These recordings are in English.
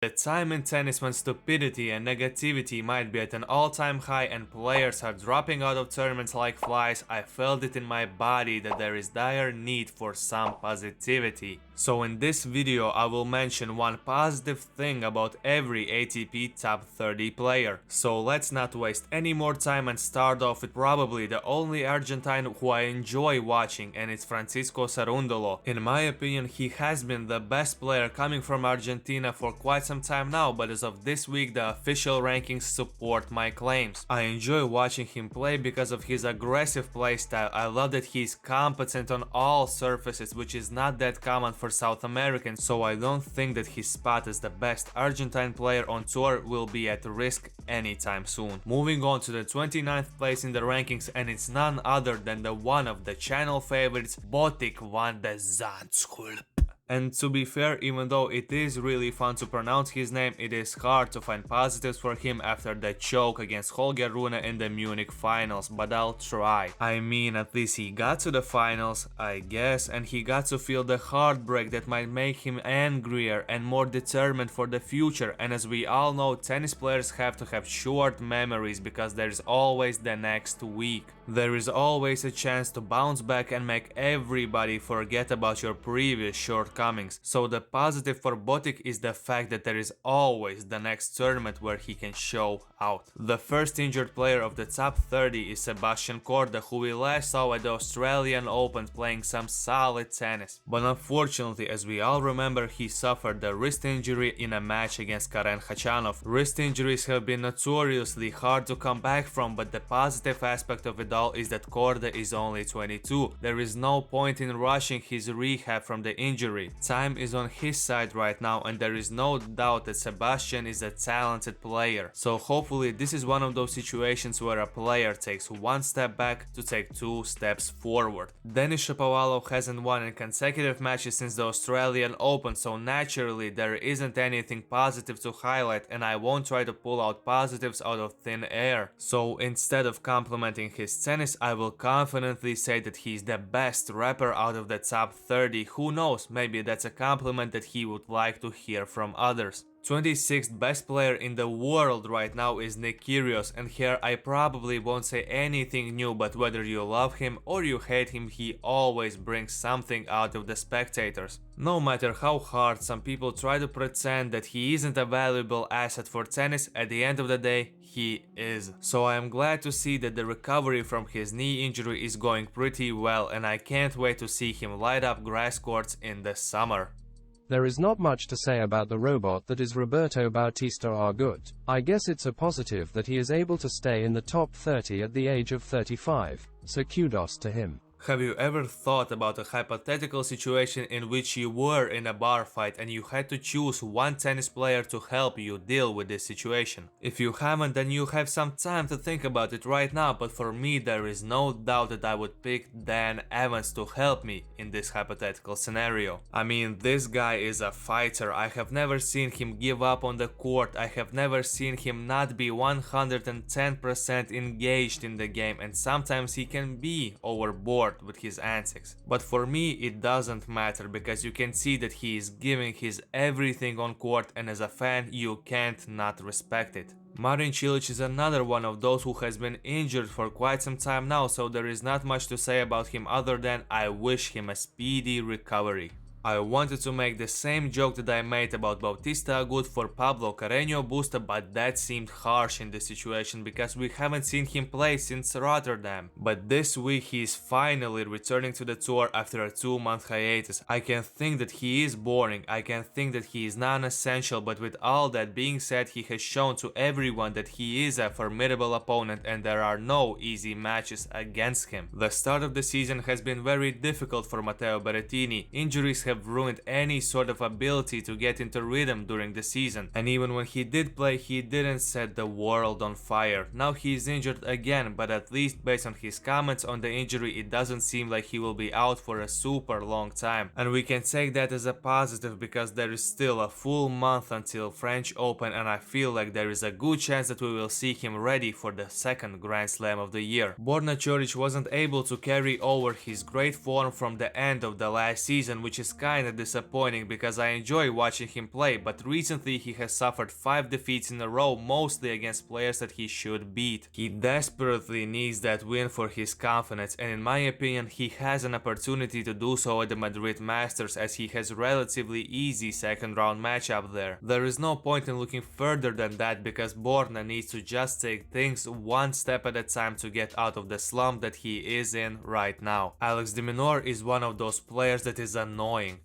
The time in tennis when stupidity and negativity might be at an all-time high and players are dropping out of tournaments like flies, I felt it in my body that there is dire need for some positivity. So in this video I will mention one positive thing about every ATP top 30 player. So let's not waste any more time and start off with probably the only Argentine who I enjoy watching, and it's Francisco Cerundolo. In my opinion, he has been the best player coming from Argentina for quite some time now, but as of this week the official rankings support my claims. I enjoy watching him play because of his aggressive playstyle. I love that he's competent on all surfaces, which is not that common for South Americans, so I don't think that his spot as the best Argentine player on tour will be at risk anytime soon. Moving on to the 29th place in the rankings, and it's none other than the one of the channel favorites, Botic won the Zandschulp. And to be fair, even though it is really fun to pronounce his name, it is hard to find positives for him after the choke against Holger Rune in the Munich finals, but I'll try. I mean, at least he got to the finals, I guess, and he got to feel the heartbreak that might make him angrier and more determined for the future. And as we all know, tennis players have to have short memories because there's always the next week. There is always a chance to bounce back and make everybody forget about your previous shortcomings. So the positive for Botic is the fact that there is always the next tournament where he can show out. The first injured player of the top 30 is Sebastian Korda, who we last saw at the Australian Open playing some solid tennis. But unfortunately, as we all remember, he suffered a wrist injury in a match against Carreno Busta. Wrist injuries have been notoriously hard to come back from, but the positive aspect of it all is that Korda is only 22. There is no point in rushing his rehab from the injury. Time is on his side right now, and there is no doubt that Sebastian is a talented player. So hopefully this is one of those situations where a player takes one step back to take two steps forward. Denis Shapovalov hasn't won in consecutive matches since the Australian Open, so naturally there isn't anything positive to highlight, and I won't try to pull out positives out of thin air. So instead of complimenting his tennis, I will confidently say that he's the best rapper out of the top 30. Who knows, maybe that's a compliment that he would like to hear from others. 26th best player in the world right now is Nick Kyrgios, and here I probably won't say anything new, but whether you love him or you hate him, he always brings something out of the spectators. No matter how hard some people try to pretend that he isn't a valuable asset for tennis, at the end of the day, he is. So I am glad to see that the recovery from his knee injury is going pretty well, and I can't wait to see him light up grass courts in the summer. There is not much to say about the robot that is Roberto Bautista-Agut. I guess it's a positive that he is able to stay in the top 30 at the age of 35, so kudos to him. Have you ever thought about a hypothetical situation in which you were in a bar fight and you had to choose one tennis player to help you deal with this situation? If you haven't, then you have some time to think about it right now, but for me there is no doubt that I would pick Dan Evans to help me in this hypothetical scenario. I mean, this guy is a fighter. I have never seen him give up on the court. I have never seen him not be 110% engaged in the game, and sometimes he can be overboard with his antics. But for me it doesn't matter, because you can see that he is giving his everything on court, and as a fan you can't not respect it. Marin Cilic is another one of those who has been injured for quite some time now, so there is not much to say about him other than I wish him a speedy recovery. I wanted to make the same joke that I made about Bautista-Agut for Pablo Carreno Busta, but that seemed harsh in this situation because we haven't seen him play since Rotterdam. But this week he is finally returning to the tour after a 2-month hiatus. I can think that he is boring, I can think that he is non-essential, but with all that being said, he has shown to everyone that he is a formidable opponent and there are no easy matches against him. The start of the season has been very difficult for Matteo Berrettini. Injuries have ruined any sort of ability to get into rhythm during the season, and even when he did play, he didn't set the world on fire. Now he is injured again, but at least based on his comments on the injury, it doesn't seem like he will be out for a super long time, and we can take that as a positive because there is still a full month until French Open, and I feel like there is a good chance that we will see him ready for the second Grand Slam of the year. Borna Coric wasn't able to carry over his great form from the end of the last season, which is kinda disappointing because I enjoy watching him play, but recently he has suffered 5 defeats in a row, mostly against players that he should beat. He desperately needs that win for his confidence, and in my opinion he has an opportunity to do so at the Madrid Masters, as he has relatively easy second round matchup there. There is no point in looking further than that because Borna needs to just take things one step at a time to get out of the slump that he is in right now. Alex de Minaur is one of those players that is annoying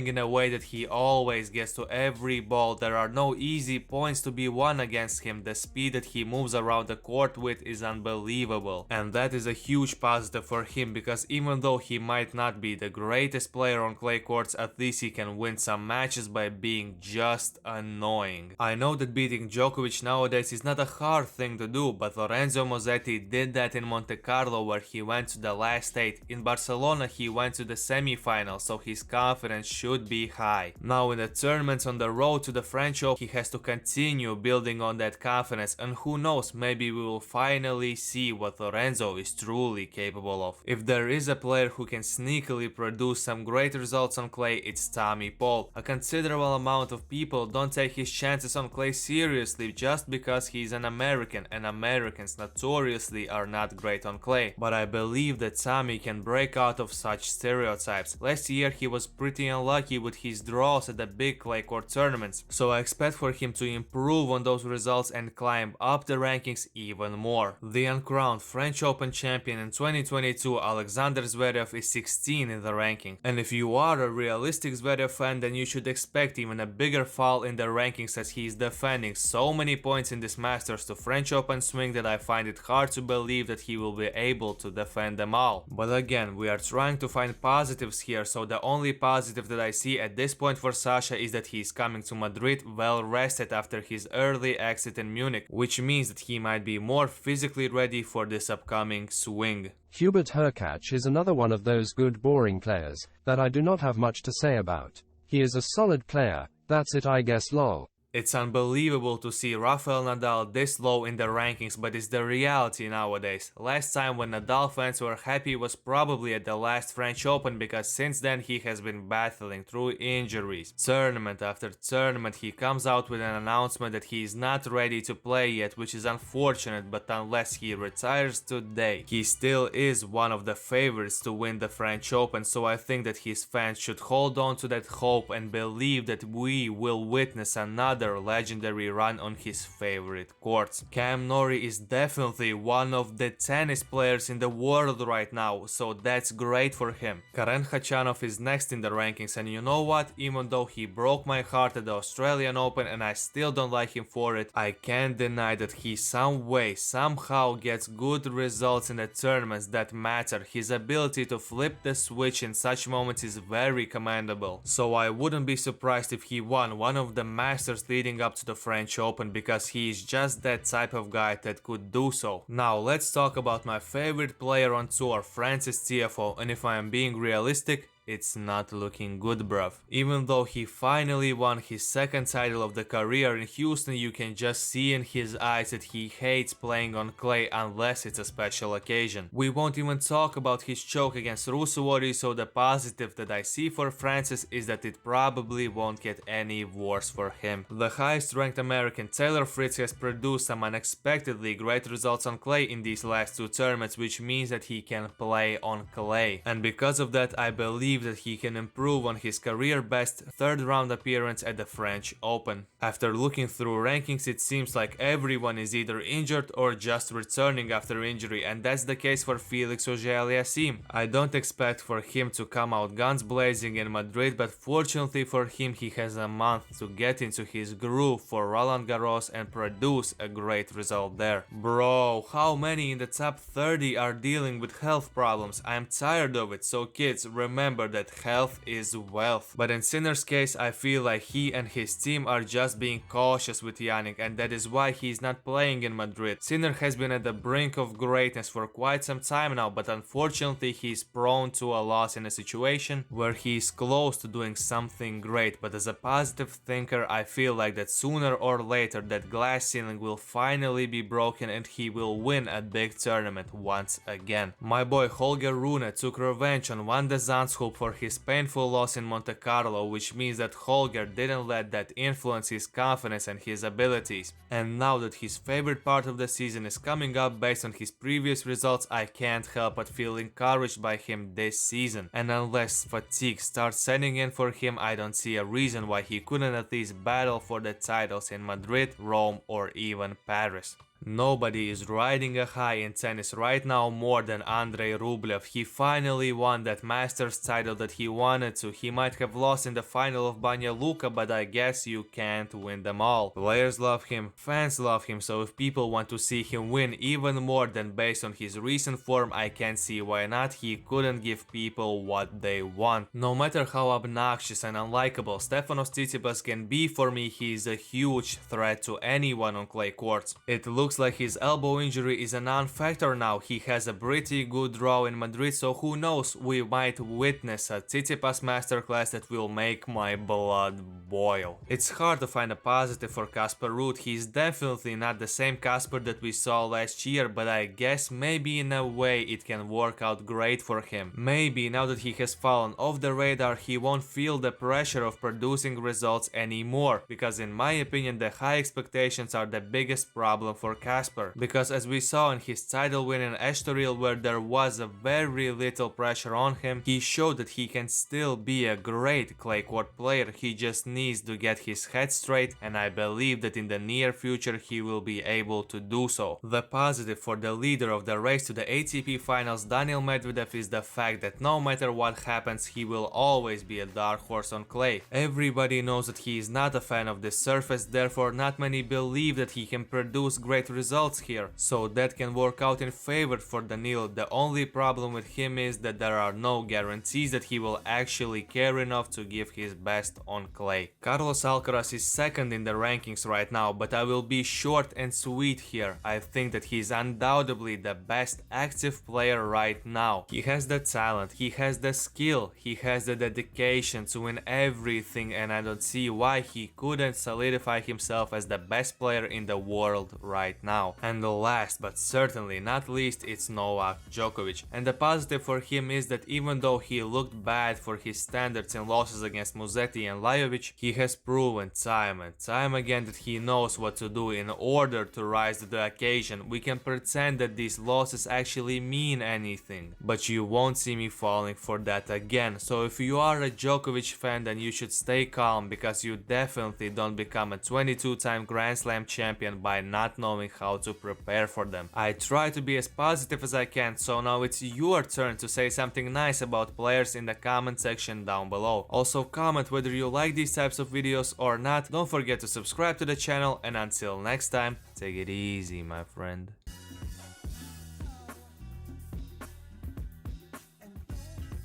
in a way that he always gets to every ball. There are no easy points to be won against him. The speed that he moves around the court with is unbelievable, and that is a huge positive for him because even though he might not be the greatest player on clay courts, at least he can win some matches by being just annoying. I know that beating Djokovic nowadays is not a hard thing to do, but Lorenzo Musetti did that in Monte Carlo where he went to the last 8. In Barcelona he went to the semi-final, so his confidence should be high. Now in the tournaments on the road to the French Open, he has to continue building on that confidence, and who knows, maybe we will finally see what Lorenzo is truly capable of. If there is a player who can sneakily produce some great results on clay, it's Tommy Paul. A considerable amount of people don't take his chances on clay seriously just because he's an American, and Americans notoriously are not great on clay. But I believe that Tommy can break out of such stereotypes. Last year he was pretty unlucky with his draws at the big clay court tournaments, so I expect for him to improve on those results and climb up the rankings even more. The uncrowned French Open champion in 2022, Alexander Zverev, is 16 in the ranking, and if you are a realistic Zverev fan, then you should expect even a bigger fall in the rankings as he is defending so many points in this Masters to French Open swing that I find it hard to believe that he will be able to defend them all. But again, we are trying to find positives here, so the only positive that I see at this point for Sasha is that he is coming to Madrid well rested after his early exit in Munich, which means that he might be more physically ready for this upcoming swing. Hubert Hurkacz is another one of those good boring players that I do not have much to say about. He is a solid player, that's it I guess lol. It's unbelievable to see Rafael Nadal this low in the rankings, but it's the reality nowadays. Last time when Nadal fans were happy was probably at the last French Open, because since then he has been battling through injuries. Tournament after tournament he comes out with an announcement that he is not ready to play yet, which is unfortunate, but unless he retires today, he still is one of the favorites to win the French Open, so I think that his fans should hold on to that hope and believe that we will witness another legendary run on his favorite courts. Cam Norrie is definitely one of the tennis players in the world right now, so that's great for him. Carreno Khachanov is next in the rankings, and you know what, even though he broke my heart at the Australian Open and I still don't like him for it, I can't deny that he somehow gets good results in the tournaments that matter. His ability to flip the switch in such moments is very commendable, so I wouldn't be surprised if he won one of the Masters leading up to the French Open, because he is just that type of guy that could do so. Now let's talk about my favorite player on tour, Frances Tiafoe, and if I am being realistic, it's not looking good, bruv. Even though he finally won his second title of the career in Houston, you can just see in his eyes that he hates playing on clay unless it's a special occasion. We won't even talk about his choke against Rusev, so the positive that I see for Francis is that it probably won't get any worse for him. The highest ranked American, Taylor Fritz, has produced some unexpectedly great results on clay in these last 2 tournaments, which means that he can play on clay. And because of that, I believe that he can improve on his career best 3rd round appearance at the French Open. After looking through rankings, it seems like everyone is either injured or just returning after injury, and that's the case for Felix Auger-Aliassime. I don't expect for him to come out guns blazing in Madrid, but fortunately for him he has a month to get into his groove for Roland Garros and produce a great result there. Bro, how many in the top 30 are dealing with health problems? I'm tired of it, so kids, remember that health is wealth. But in Sinner's case, I feel like he and his team are just being cautious with Jannik, and that is why he's not playing in Madrid. Sinner has been at the brink of greatness for quite some time now, but unfortunately he's prone to a loss in a situation where he's close to doing something great. But as a positive thinker, I feel like that sooner or later that glass ceiling will finally be broken and he will win a big tournament once again. My boy Holger Rune took revenge on Wanda Zandschulp for his painful loss in Monte Carlo, which means that Holger didn't let that influence his confidence and his abilities. And now that his favorite part of the season is coming up based on his previous results, I can't help but feel encouraged by him this season. And unless fatigue starts setting in for him, I don't see a reason why he couldn't at least battle for the titles in Madrid, Rome, or even Paris. Nobody is riding a high in tennis right now more than Andrey Rublev. He finally won that Masters title that he wanted to. He might have lost in the final of Banja Luka, but I guess you can't win them all. Players love him, fans love him, so if people want to see him win even more than based on his recent form, I can't see why not. He couldn't give people what they want. No matter how obnoxious and unlikable Stefanos Tsitsipas can be, for me he is a huge threat to anyone on clay courts. It looks like his elbow injury is a non-factor now. He has a pretty good draw in Madrid, so who knows, we might witness a Tsitsipas masterclass that will make my blood boil. It's hard to find a positive for Casper Ruud. He's definitely not the same Casper that we saw last year, but I guess maybe in a way it can work out great for him. Maybe now that he has fallen off the radar, he won't feel the pressure of producing results anymore, because in my opinion the high expectations are the biggest problem for Casper, because as we saw in his title win in Estoril, where there was a very little pressure on him, he showed that he can still be a great clay court player. He just needs to get his head straight, and I believe that in the near future he will be able to do so. The positive for the leader of the race to the ATP finals, Daniil Medvedev, is the fact that no matter what happens, he will always be a dark horse on clay. Everybody knows that he is not a fan of this surface, therefore not many believe that he can produce great results here, so that can work out in favor for Daniil. The only problem with him is that there are no guarantees that he will actually care enough to give his best on clay. Carlos Alcaraz is second in the rankings right now, but I will be short and sweet here. I think that he is undoubtedly the best active player right now. He has the talent, he has the skill, he has the dedication to win everything, and I don't see why he couldn't solidify himself as the best player in the world right now. And last but certainly not least, it's Novak Djokovic. And the positive for him is that even though he looked bad for his standards in losses against Musetti and Lajovic, he has proven time and time again that he knows what to do in order to rise to the occasion. We can pretend that these losses actually mean anything, but you won't see me falling for that again. So if you are a Djokovic fan, then you should stay calm, because you definitely don't become a 22-time Grand Slam champion by not knowing how to prepare for them. I try to be as positive as I can, so now it's your turn to say something nice about players in the comment section down below. Also comment whether you like these types of videos or not. Don't forget to subscribe to the channel, and until next time, take it easy, my friend.